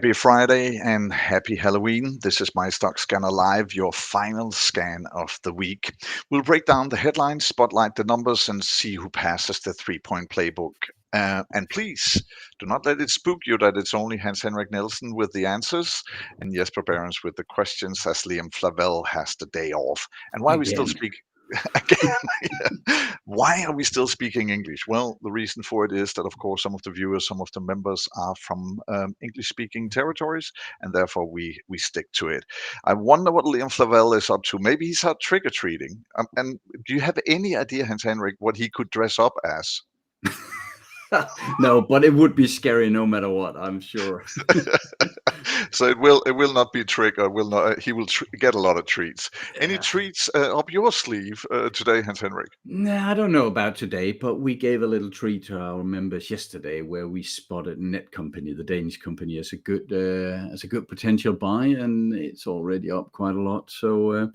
Happy Friday and happy Halloween. This is MyStockScanner Live, your final scan of the week. We'll break down the headlines, spotlight the numbers, and see who passes the three-point playbook. And please do not let it spook you that it's only Hans-Henrik Nielsen with the answers and Jesper Behrens with the questions, as Liam Flavel has the day off. And why we still Again. speak again. Why are we still speaking English? Well, the reason for it is that, of course, some of the viewers, some of the members are from English-speaking territories, and therefore we stick to it. I wonder what Liam Flavel is up to. Maybe he's out trick-or-treating. And do you have any idea, Hans-Henrik, what he could dress up as? No, but it would be scary no matter what, I'm sure. So it will not be trick, or will not. He will get a lot of treats. Any Yeah. treats up your sleeve today, Hans-Henrik? Nah, I don't know about today, but we gave a little treat to our members yesterday, where we spotted Netcompany, the Danish company, as a good potential buy, and it's already up quite a lot. So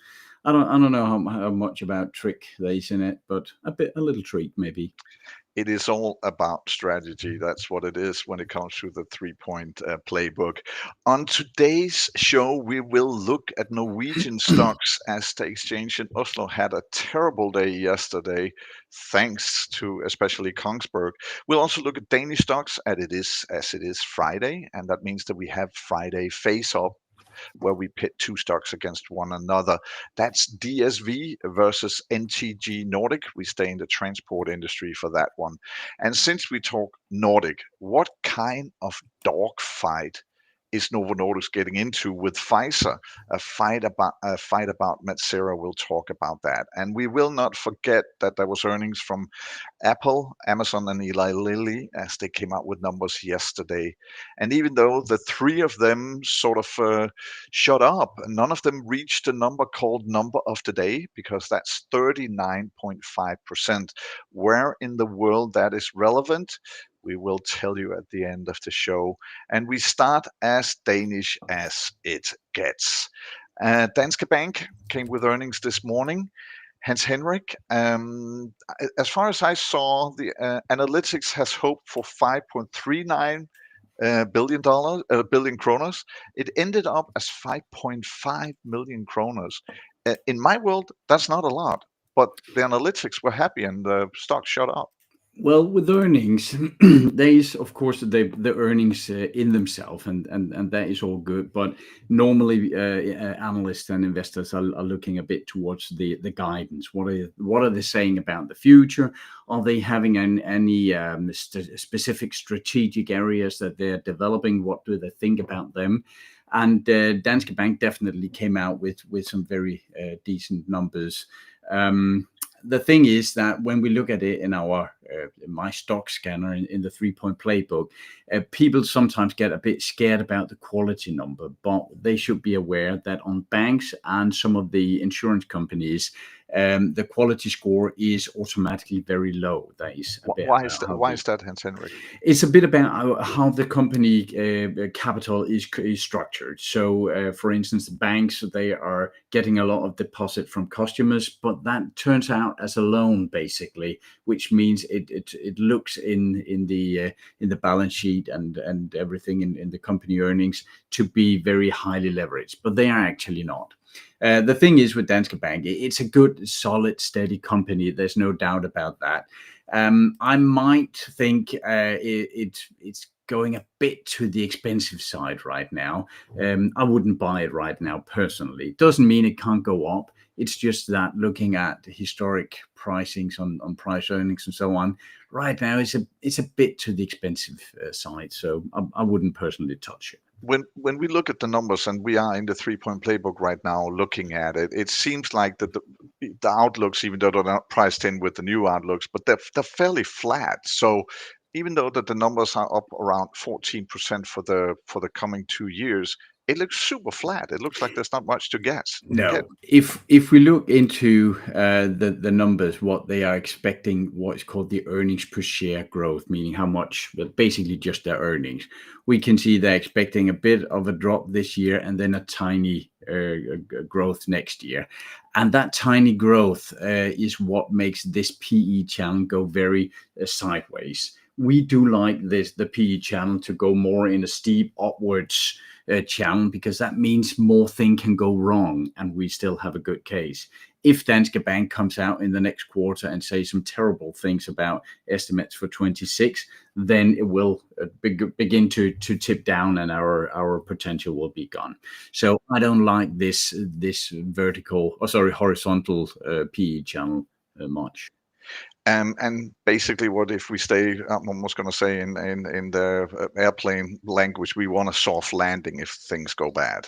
I don't know how much about trick there is in it, but a little treat maybe. It is all about strategy. That's what it is when it comes to the three-point playbook. On today's show, we will look at Norwegian stocks, as the exchange in Oslo had a terrible day yesterday, thanks to especially Kongsberg. We'll also look at Danish stocks, as it is Friday, and that means that we have Friday face-off, where we pit two stocks against one another. That's DSV versus NTG Nordic. We stay in the transport industry for that one. And since we talk Nordic, what kind of dogfight is Novo Nordisk getting into with Pfizer? A fight about Metsera. We'll talk about that. And we will not forget that there was earnings from Apple, Amazon, and Eli Lilly as they came out with numbers yesterday. And even though the three of them sort of shot up, none of them reached a number called number of the day, because that's 39.5%. Where in the world that is relevant, we will tell you at the end of the show. And we start as Danish as it gets. Danske Bank came with earnings this morning. Hans-Henrik, as far as I saw, the analytics has hoped for 5.39 billion kroners. It ended up as 5.5 million kroners. In my world, that's not a lot, but the analytics were happy and the stock shot up. Well, with earnings, there is, of course, the earnings in themselves, and that is all good. But normally, analysts and investors are looking a bit towards the guidance. What are they saying about the future? Are they having any specific strategic areas that they're developing? What do they think about them? And Danske Bank definitely came out with some very decent numbers. The thing is that when we look at it in our MyStockScanner in the three-point playbook, people sometimes get a bit scared about the quality number, but they should be aware that on banks and some of the insurance companies, the quality score is automatically very low. That is a bit Why is that, Hans-Henrik? It's a bit about how the company capital is structured. So, for instance, the banks, they are getting a lot of deposit from customers, but that turns out as a loan, basically, which means it looks in the balance sheet and everything in the company earnings to be very highly leveraged, but they are actually not. The thing is with Danske Bank, it's a good, solid, steady company. There's no doubt about that. I might think it's going a bit to the expensive side right now. I wouldn't buy it right now personally. It doesn't mean it can't go up. It's just that looking at historic pricings on price earnings and so on, right now it's a bit to the expensive side. So I wouldn't personally touch it. When we look at the numbers, and we are in the three-point playbook right now looking at it, it seems like the outlooks, even though they're not priced in with the new outlooks, but they're fairly flat. So even though that the numbers are up around 14% for the coming 2 years, it looks super flat. It looks like there's not much to get. No, if we look into the numbers, what they are expecting, what is called the earnings per share growth, meaning how much, but basically just their earnings, we can see they're expecting a bit of a drop this year and then a tiny growth next year. And that tiny growth is what makes this PE channel go very sideways. we do like the PE channel to go more in a steep upwards channel, because that means more things can go wrong and we still have a good case. If Danske Bank comes out in the next quarter and say some terrible things about estimates for 26, then it will begin to tip down, and our potential will be gone. So I don't like this horizontal PE channel much. And basically, what if we stay? I'm almost going to say in the airplane language, we want a soft landing if things go bad.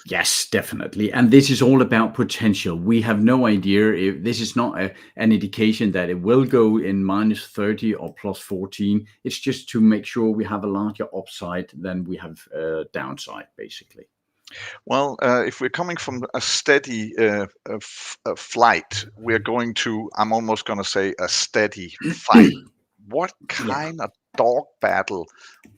Yes, definitely. And this is all about potential. We have no idea if this is not an indication that it will go in -30 or +14. It's just to make sure we have a larger upside than we have downside, basically. Well, if we're coming from a steady flight, we're going to, I'm almost going to say, a steady fight. What Yeah. kind of dog battle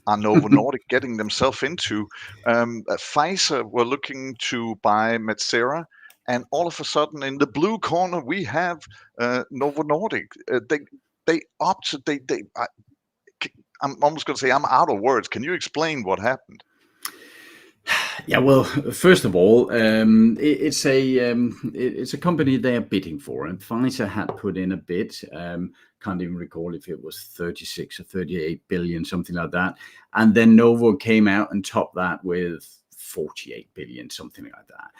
are Novo Nordisk getting themselves into? Pfizer were looking to buy Metsera, and all of a sudden, in the blue corner, we have Novo Nordisk. They opted. I'm almost going to say I'm out of words. Can you explain what happened? Yeah, well, first of all, it's a company they are bidding for, and Pfizer had put in a bid. Can't even recall if it was 36 or 38 billion, something like that. And then Novo came out and topped that with 48 billion, something like that.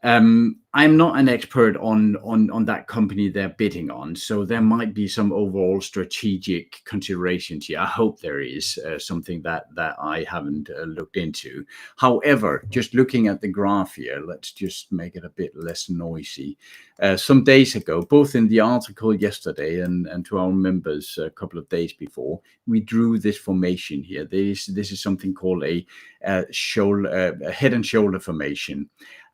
I'm not an expert on that company they're bidding on, so there might be some overall strategic considerations here. I hope there is something that I haven't looked into. However, just looking at the graph here, let's just make it a bit less noisy. Some days ago, both in the article yesterday and to our members a couple of days before, we drew this formation here. This is something called a head and shoulder formation.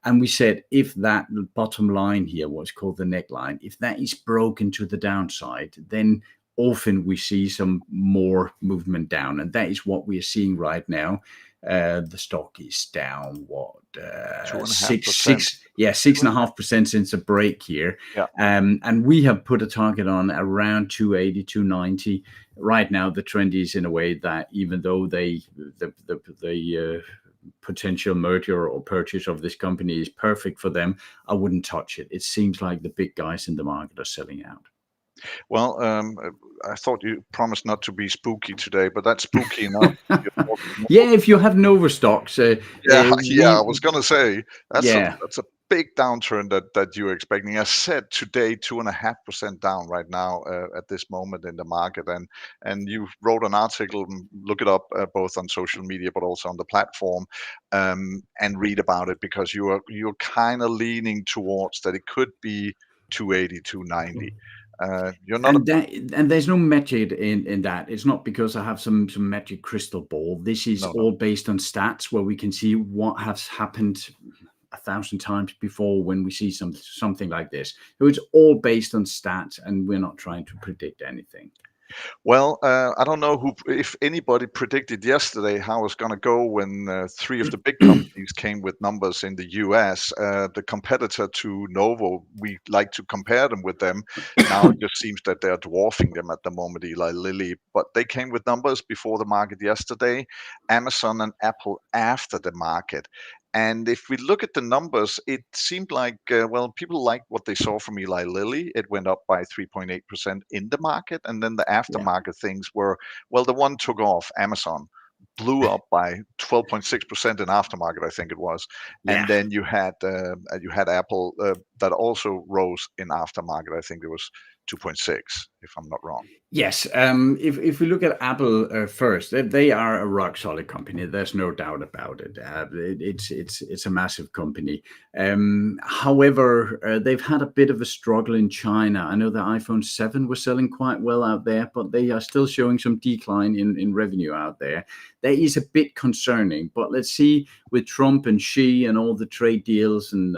And we said if that bottom line here, what's called the neckline, if that is broken to the downside, then often we see some more movement down. And that is what we are seeing right now. The stock is down, what, 2.5%. 6.5% since a break here. Yeah. And we have put a target on around 280, 290. Right now, the trend is in a way that even though the potential merger or purchase of this company is perfect for them, I wouldn't touch it. It seems like the big guys in the market are selling out. Well, I thought you promised not to be spooky today, but that's spooky enough. Yeah, if you have Novo stocks, I was going to say that's a big downturn that you're expecting. I said today 2.5% down right now at this moment in the market, and you wrote an article. Look it up both on social media but also on the platform, and read about it, because you're kind of leaning towards that it could be 280, 290. You're not and there's no magic in that. It's not because I have some magic crystal ball. This is all based on stats where we can see what has happened 1,000 times before when we see something like this. So it's all based on stats, and we're not trying to predict anything. Well, I don't know if anybody predicted yesterday how it was going to go when three of the big companies came with numbers in the US. The competitor to Novo, we like to compare them with them. Now it just seems that they're dwarfing them at the moment, Eli Lilly. But they came with numbers before the market yesterday, Amazon and Apple after the market. And if we look at the numbers, it seemed like, people liked what they saw from Eli Lilly. It went up by 3.8% in the market. And then the aftermarket things were, the one took off, Amazon, blew up by 12.6% in aftermarket, I think it was. And then you had Apple that also rose in aftermarket. I think it was 2.6, if I'm not wrong. Yes. If we look at Apple first, they are a rock solid company. There's no doubt about it. It's a massive company. However, they've had a bit of a struggle in China. I know the iPhone 7 was selling quite well out there, but they are still showing some decline in revenue out there. That is a bit concerning. But let's see, with Trump and Xi and all the trade deals and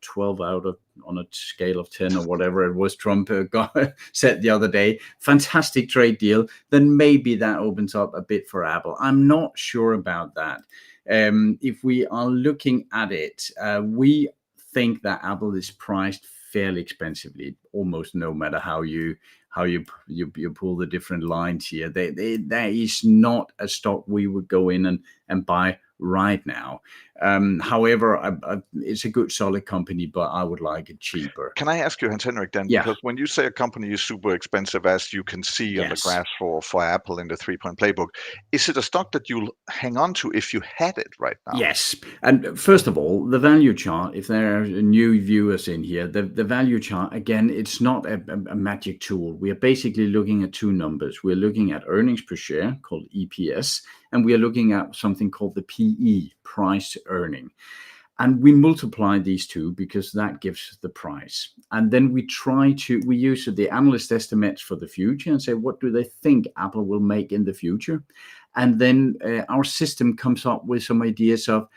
12 out of, on a scale of 10 or whatever it was, Trump said the other day, fantastic trade deal, then maybe that opens up a bit for Apple. I'm not sure about that. If we are looking at it, we think that Apple is priced fairly expensively, almost no matter how you how you pull the different lines here. That is not a stock we would go in and buy right now. However, it's a good solid company, but I would like it cheaper. Can I ask you, Hans Henrik, then, Yeah. because when you say a company is super expensive, as you can see on the Yes. graph for Apple in the 3-point playbook, is it a stock that you'll hang on to if you had it right now? Yes. And first of all, the value chart, if there are new viewers in here, the value chart, again, it's not a magic tool. We are basically looking at two numbers. We're looking at earnings per share, called EPS, and we are looking at something called the PE, price earning. And we multiply these two because that gives the price. And then we use the analyst estimates for the future and say, what do they think Apple will make in the future? And then our system comes up with some ideas of,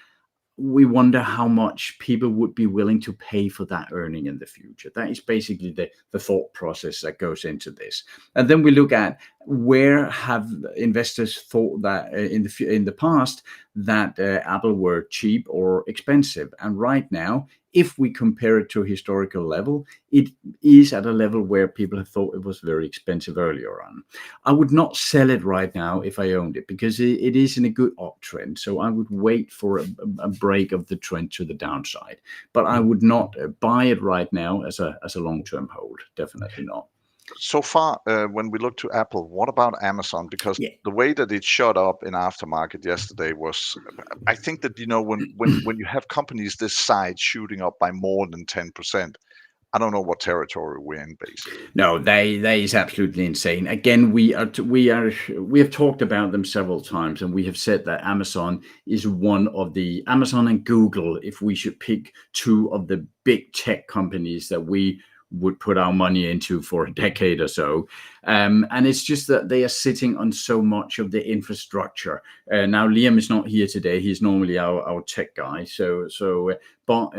we wonder how much people would be willing to pay for that earning in the future. That is basically the thought process that goes into this. And then we look at, where have investors thought that in the past that Apple were cheap or expensive. And right now, if we compare it to a historical level, it is at a level where people have thought it was very expensive earlier on. I would not sell it right now if I owned it, because it is in a good uptrend. So I would wait for a break of the trend to the downside. But I would not buy it right now as a long-term hold. Definitely not. So far, when we look to Apple, what about Amazon? Because Yeah. the way that it shot up in aftermarket yesterday was, I think that, when you have companies this size shooting up by more than 10%, I don't know what territory we're in, basically. No, that is absolutely insane. Again, we have talked about them several times, and we have said that Amazon is one of the Amazon and Google. If we should pick two of the big tech companies that we would put our money into for a decade or so, and it's just that they are sitting on so much of the infrastructure. Now, Liam is not here today; he's normally our tech guy. But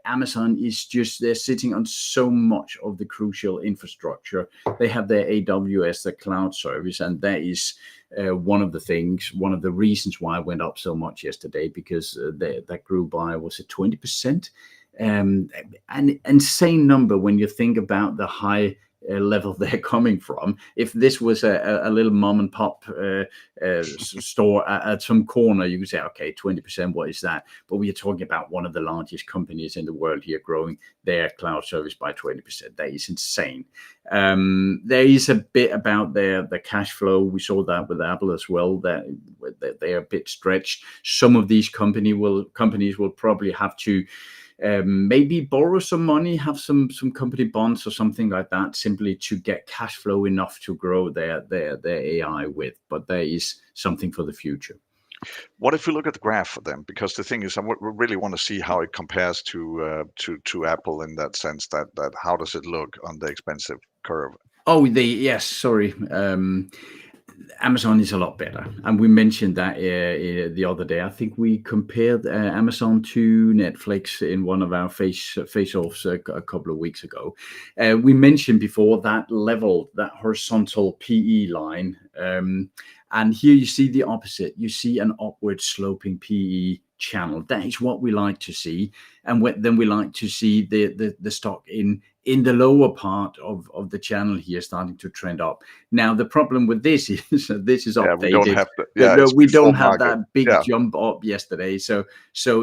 Amazon is just, they're sitting on so much of the crucial infrastructure. They have their AWS, the cloud service, and that is one of the reasons why it went up so much yesterday, because that grew by, was it 20%? An insane number when you think about the high level they're coming from. If this was a little mom and pop store at some corner, you could say, okay, 20%, what is that? But we are talking about one of the largest companies in the world here growing their cloud service by 20%. That is insane. There is a bit about the cash flow. We saw that with Apple as well, that they are a bit stretched. Some of these companies will probably have to maybe borrow some money, have some company bonds or something like that, simply to get cash flow enough to grow their AI with. But there is something for the future. What if we look at the graph for them? Because the thing is, we really want to see how it compares to Apple, in that sense, that how does it look on the expensive curve? Oh, yes, sorry. Amazon is a lot better, and we mentioned that the other day. I think we compared Amazon to Netflix in one of our face-offs a couple of weeks ago. We mentioned before that level, that horizontal PE line, and here you see the opposite. You see an upward sloping PE channel. That is what we like to see, and then we like to see the stock in the lower part of the channel here starting to trend up. Now, the problem with this is this is Yeah, we don't updated. have to. Yeah, No, it's we before don't have market. that big Yeah. jump up yesterday. So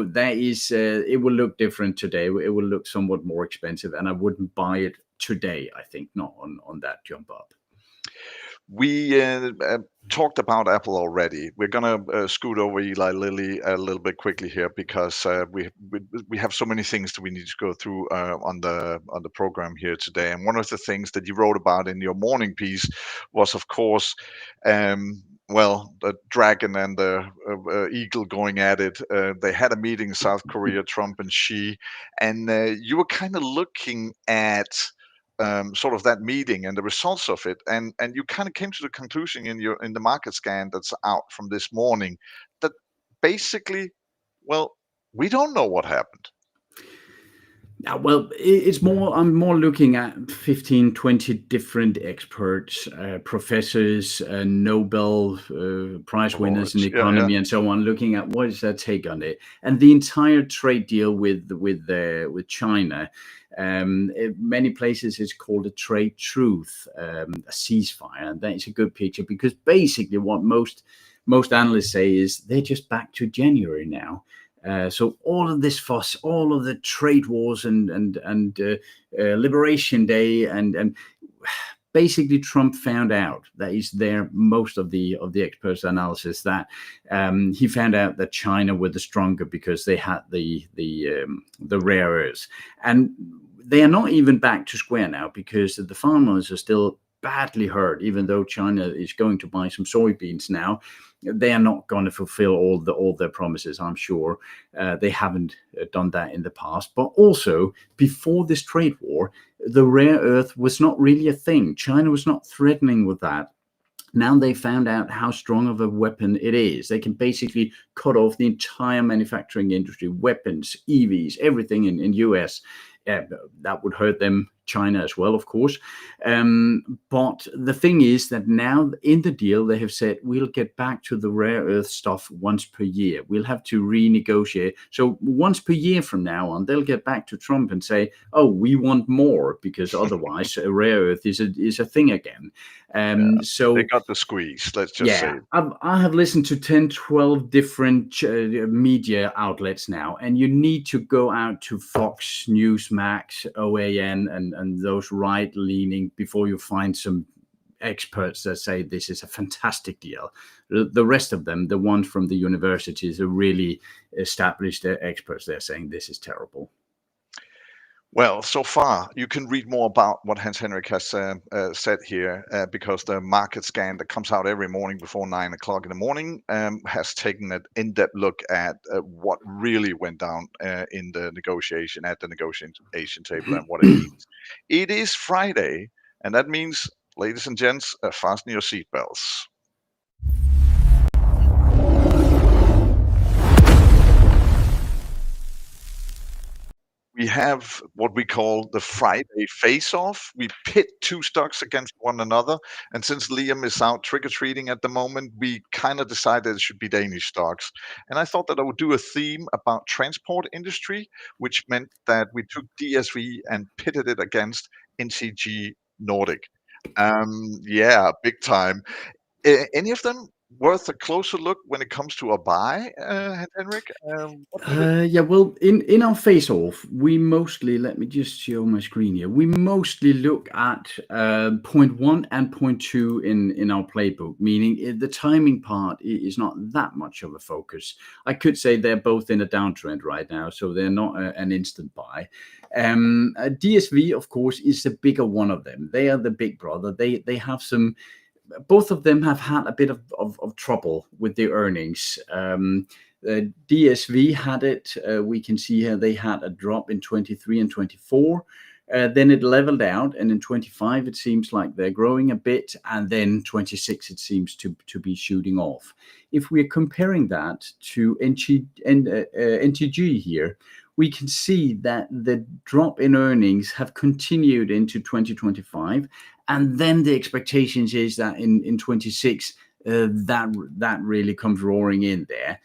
that is, it will look different today. It will look somewhat more expensive, and I wouldn't buy it today. I think not on that jump up. We talked about Apple already. We're gonna scoot over Eli Lilly a little bit quickly here, because we have so many things that we need to go through on the program here today. And one of the things that you wrote about in your morning piece was, of course, well, the dragon and the eagle going at it. They had a meeting in South Korea, Trump and Xi, and you were kind of looking at sort of that meeting and the results of it, and you kind of came to the conclusion in the market scan that's out from this morning, that basically, well, we don't know what happened. Well, it's more, I'm more looking at 15, 20 different experts, professors, Nobel Prize winners in Awards. Yeah, yeah. economy and so on, looking at what is their take on it. And the entire trade deal with China, many places it's called a trade truce, a ceasefire. And that is a good picture because basically what most analysts say is they're just back to January now. So all of this fuss, all of the trade wars and Liberation Day, and basically Trump found out, that is there most of the experts' analysis, that he found out that China were the stronger because they had the rare earths, and they are not even back to square now because the farmers are still badly hurt. Even though China is going to buy some soybeans now, they are not going to fulfill all their promises. I'm sure they haven't done that in the past. But also, before this trade war, the rare earth was not really a thing. China was not threatening with that. Now they found out how strong of a weapon it is. They can basically cut off the entire manufacturing industry, weapons, EVs, everything in US. That would hurt them, China as well, of course. But the thing is that now in the deal, they have said we'll get back to the rare earth stuff once per year. We'll have to renegotiate. So once per year from now on, they'll get back to Trump and say, oh, we want more, because otherwise rare earth is a thing again. Yeah. They So got the squeeze, let's just say. yeah, I have listened to 10, 12 different media outlets now, and you need to go out to Fox, Newsmax, OAN, and those right-leaning before you find some experts that say this is a fantastic deal. The rest of them, the ones from the universities, are really established experts. They're saying this is terrible. Well, so far, you can read more about what Hans Henrik has said here because the market scan that comes out every morning before 9 o'clock in the morning has taken an in-depth look at what really went down in the negotiation, at the negotiation table, and what it means. It is Friday, and that means, ladies and gents, fasten your seatbelts. We have what we call the Friday face-off. We pit two stocks against one another. And since Liam is out trick-or-treating at the moment, we kind of decided it should be Danish stocks. And I thought that I would do a theme about transport industry, which meant that we took DSV and pitted it against NCG Nordic. Yeah, big time. Any of them worth a closer look when it comes to a buy, Henrik? What do you think? Yeah, well, in our face-off, we mostly, let me just show my screen here. We mostly look at point 1 and point 2 in our playbook, meaning the timing part is not that much of a focus. I could say they're both in a downtrend right now, so they're not an instant buy. DSV, of course, is the bigger one of them. They are the big brother. They have some. Both of them have had a bit of trouble with their earnings. DSV had it. We can see here they had a drop in 23 and 24. Then it leveled out, and in 25 it seems like they're growing a bit, and then 26 it seems to be shooting off. If we're comparing that to NTG here, we can see that the drop in earnings have continued into 2025, and then the expectations is that in 26 that really comes roaring in there.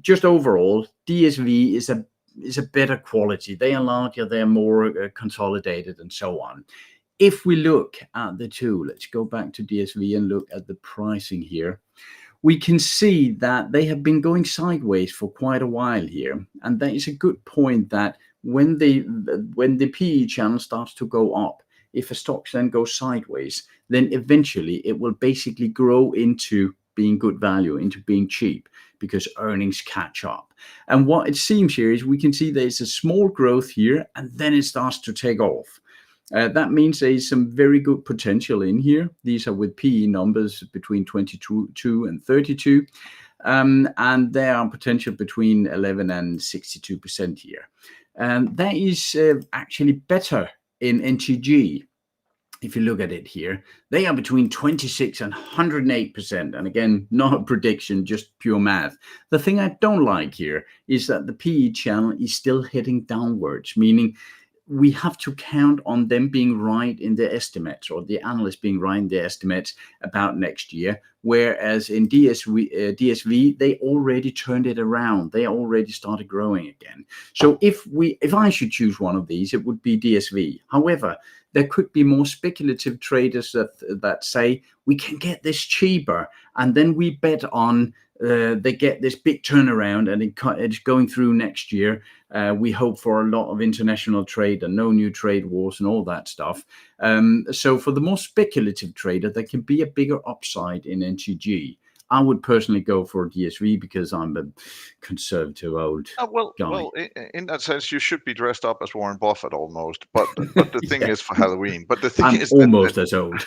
Just overall, DSV is a better quality. They are larger, they are more consolidated, and so on. If we look at the two, let's go back to DSV and look at the pricing here. We can see that they have been going sideways for quite a while here, and that is a good point. That when the PE channel starts to go up, if a stock then goes sideways, then eventually it will basically grow into being good value, into being cheap, because earnings catch up. And what it seems here is we can see there's a small growth here, and then it starts to take off. That means there is some very good potential in here. These are with PE numbers between 22 and 32. And there are potential between 11 and 62% here. That is actually better in NTG. if you look at it here, they are between 26 and 108%. And again, not a prediction, just pure math. The thing I don't like here is that the PE channel is still heading downwards, meaning we have to count on them being right in their estimates, or the analysts being right in their estimates about next year. Whereas in DSV, they already turned it around. They already started growing again. So if I should choose one of these, it would be DSV. However, there could be more speculative traders that say we can get this cheaper, and then we bet on they get this big turnaround and it's going through next year. We hope for a lot of international trade and no new trade wars and all that stuff. So for the more speculative trader, there can be a bigger upside in NTG. I would personally go for DSV because I'm a conservative old guy. Well, in that sense, you should be dressed up as Warren Buffett almost. But the thing Yeah, is for Halloween. But the thing I'm is almost as old.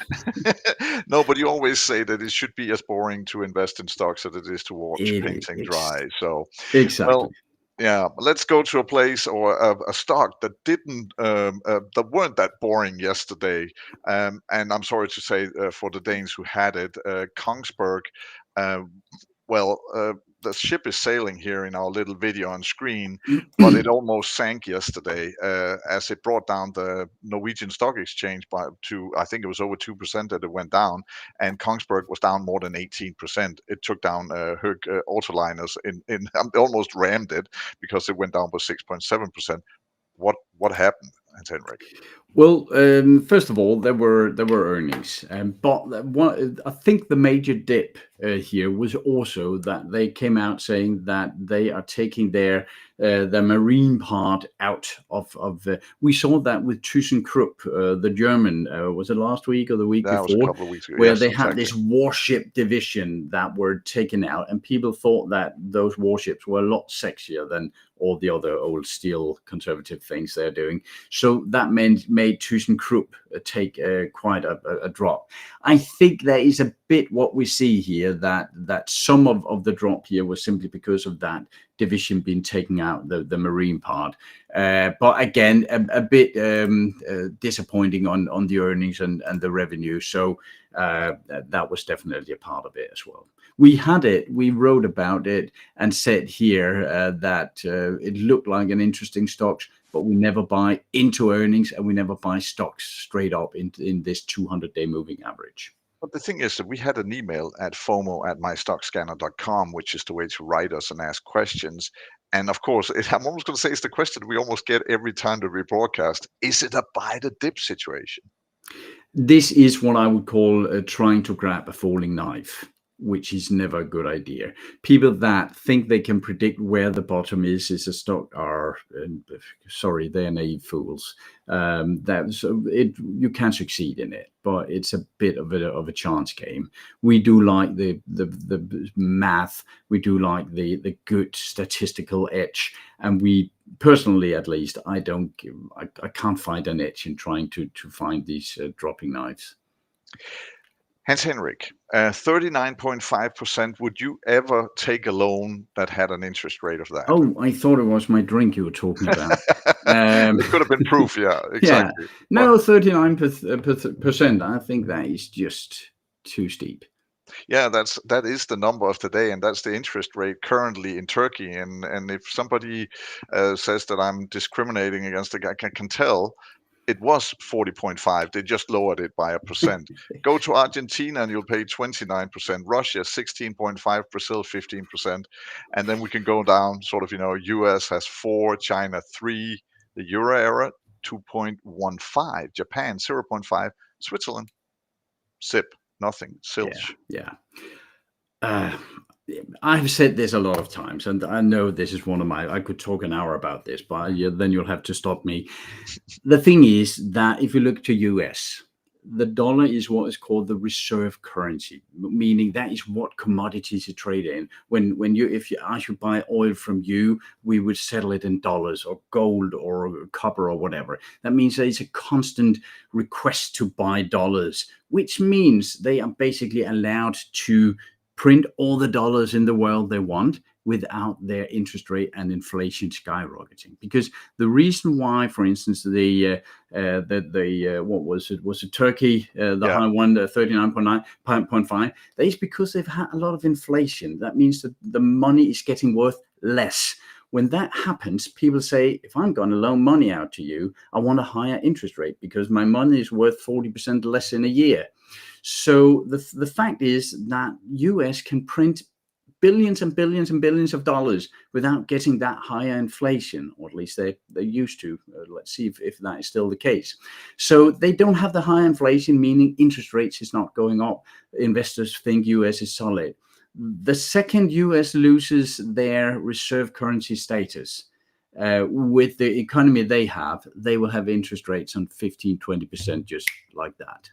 no, but you always say that it should be as boring to invest in stocks as it is to watch painting dry. So, Exactly. well, yeah, let's go to a place or a stock that didn't that weren't that boring yesterday. And I'm sorry to say for the Danes who had it, Kongsberg. Uh, well, the ship is sailing here in our little video on screen, but it almost sank yesterday as it brought down the Norwegian Stock Exchange to, I think it was over 2% that it went down, and Kongsberg was down more than 18%. It took down Höegh Autoliners in almost rammed it because it went down by 6.7%. What happened, Hans Henrik? Well, first of all, there were earnings, but I think the major dip here was also that they came out saying that they are taking their marine part out of. We saw that with ThyssenKrupp, the German. Was it last week or the week That was a before? couple of weeks ago. Where Yes, they had exactly. this warship division that were taken out, and people thought that those warships were a lot sexier than all the other old steel conservative things they're doing. So that made ThyssenKrupp take quite a drop. I think there is a bit what we see here that some of the drop here was simply because of that division being taken out, the marine part. But again, a bit disappointing on the earnings and the revenue. So that was definitely a part of it as well. We wrote about it and said here that it looked like an interesting stock, but we never buy into earnings and we never buy stocks straight up in this 200-day moving average. But the thing is that we had an email at FOMO@MyStockScanner.com, which is the way to write us and ask questions. And of course, I'm almost going to say it's the question we almost get every time that we broadcast. Is it a buy the dip situation? This is what I would call trying to grab a falling knife, which is never a good idea. People that think they can predict where the bottom is a stock are, sorry, they're naive fools. You can succeed in it, but it's a bit of a chance game. We do like the math. We do like the good statistical edge, and we personally, at least, I can't find an edge in trying to find these dropping knives. Hans Henrik, 39.5%. Would you ever take a loan that had an interest rate of that? Oh, I thought it was my drink you were talking about. It could have been proof, yeah, exactly. Yeah, no, 39%. I think that is just too steep. Yeah, that is the number of today, and that's the interest rate currently in Turkey. And if somebody says that I'm discriminating against the guy, I can tell. It was 40.5. They just lowered it by 1%. Go to Argentina and you'll pay 29%. Russia 16.5. Brazil 15%. And then we can go down sort of, US has 4, China 3, the Euro area 2.15, Japan 0.5, Switzerland sip, nothing, silch. Yeah. I've said this a lot of times, and I know this is I could talk an hour about this, but then you'll have to stop me. The thing is that if you look to US, the dollar is what is called the reserve currency, meaning that is what commodities you trade in. If I should buy oil from you, we would settle it in dollars or gold or copper or whatever. That means there is a constant request to buy dollars, which means they are basically allowed to print all the dollars in the world they want. without their interest rate and inflation skyrocketing. Because the reason why, for instance, the what was it? Was it Turkey? The Yeah. high one, 39.5. That is because they've had a lot of inflation. That means that the money is getting worth less. When that happens, people say, if I'm going to loan money out to you, I want a higher interest rate because my money is worth 40% less in a year. So the fact is that US can print billions and billions and billions of dollars without getting that higher inflation, or at least they're used to. Let's see if that is still the case. So they don't have the high inflation, meaning interest rates is not going up. Investors think US is solid. The second US loses their reserve currency status, with the economy they will have interest rates on 15-20%, just like that.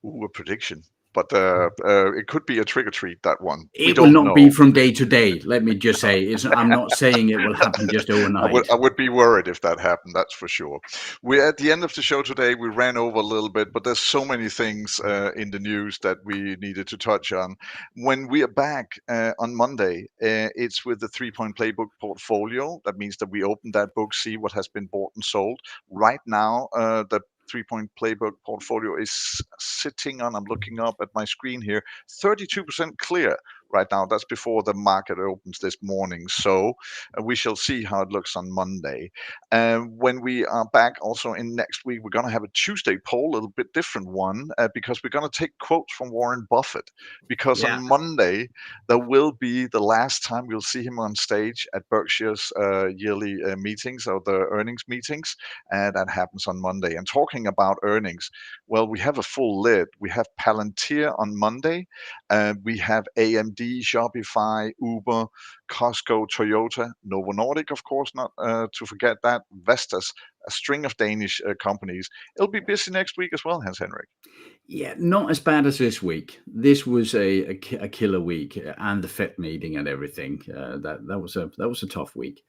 Ooh, a prediction. But it could be a trick or treat, that one. We It will don't not be know. from day to day. Let me just say, I'm not saying it will happen just overnight. I would be worried if that happened, that's for sure. We're at the end of the show today. We ran over a little bit, but there's so many things in the news that we needed to touch on. When we are back on Monday, it's with the 3 Point Playbook portfolio. That means that we open that book, see what has been bought and sold. Right now, the 3 Point Playbook portfolio is sitting on, I'm looking up at my screen here, 32% clear right now. That's before the market opens this morning. So we shall see how it looks on Monday. When we are back also in next week, we're going to have a Tuesday poll, a little bit different one, because we're going to take quotes from Warren Buffett. Because on Yeah. Monday, there will be the last time we'll see him on stage at Berkshire's yearly meetings, or the earnings meetings. That happens on Monday. And talking about earnings, well, we have a full lid. We have Palantir on Monday. We have AMD, Shopify, Uber, Costco, Toyota, Novo Nordic, of course, not to forget that, Vestas, a string of Danish companies. It'll be busy next week as well, Hans Henrik. Yeah, not as bad as this week. This was a killer week, and the Fed meeting and everything. That was a tough week.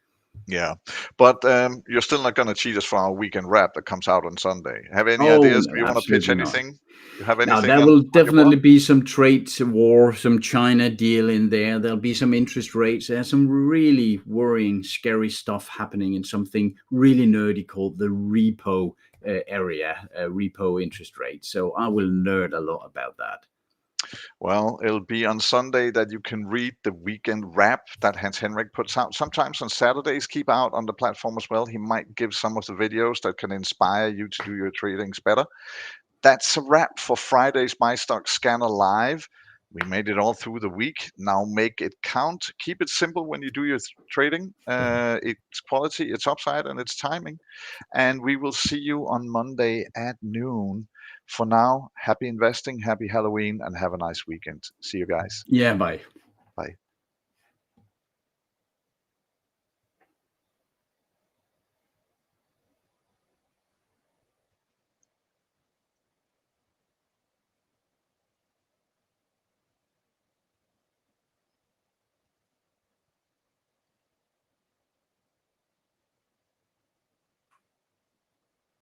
Yeah, but you're still not going to cheat us for our weekend wrap that comes out on Sunday. Have any Oh, ideas? Do no, you want to pitch absolutely not. anything? You have Now anything there will on your definitely block? be some trade war, some China deal in there. There'll be some interest rates. There's some really worrying, scary stuff happening in something really nerdy called the repo area, repo interest rate. So I will nerd a lot about that. Well, it'll be on Sunday that you can read the weekend wrap that Hans Henrik puts out. Sometimes on Saturdays, keep out on the platform as well. He might give some of the videos that can inspire you to do your tradings better. That's a wrap for Friday's MyStockScanner Live. We made it all through the week. Now make it count. Keep it simple when you do your trading. It's quality, it's upside, and it's timing. And we will see you on Monday at noon. For now, happy investing, happy Halloween, and have a nice weekend. See you guys. Yeah, bye. Bye.